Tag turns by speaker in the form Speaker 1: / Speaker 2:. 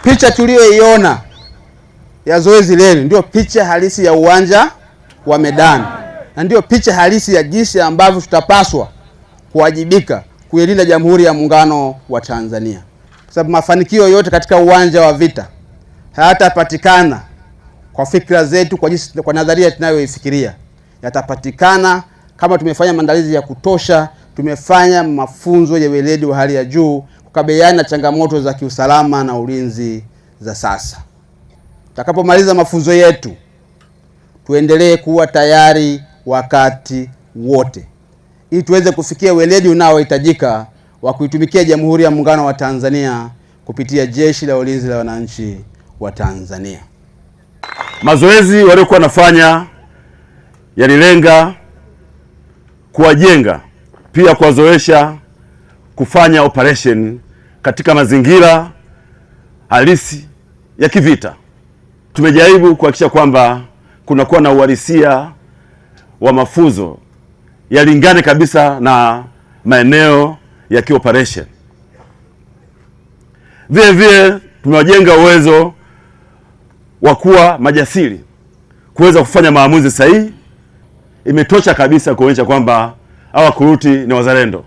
Speaker 1: Picha tuliyoiona ya zoezi lenu ndio picha halisi ya uwanja wa medani, na ndio picha halisi ya jinsi ambavyo tutapaswa kuwajibika kuilinda Jamhuri ya Muungano wa Tanzania. Kwa sababu mafanikio yote katika uwanja wa vita hayatapatikana kwa fikra zetu, kwa nadharia tunayoifikiria. Yatapatikana kama tumefanya maandalizi ya kutosha, tumefanya mafunzo ya weledi wa hali ya juu kukabiliana na changamoto za kiusalama na ulinzi za sasa. Tutakapomaliza mafunzo yetu, tuendelee kuwa tayari wakati wote ili tuweze kufikia weledi unaohitajika wa kuitumikia Jamhuri ya Muungano wa Tanzania kupitia Jeshi la Ulinzi la Wananchi wa Tanzania.
Speaker 2: Mazoezi waliokuwa nafanya yalilenga kuwajenga, pia kuwazoesha kufanya operation katika mazingira halisi ya kivita. Tumejaribu kuhakikisha kwamba kunakuwa na uhalisia wa mafunzo yalingane kabisa na maeneo ya kioperation. Vile vile tumewajenga uwezo wa kuwa majasiri, kuweza kufanya maamuzi sahihi. Imetosha kabisa kuonyesha kwamba hawa kuruti ni wazalendo.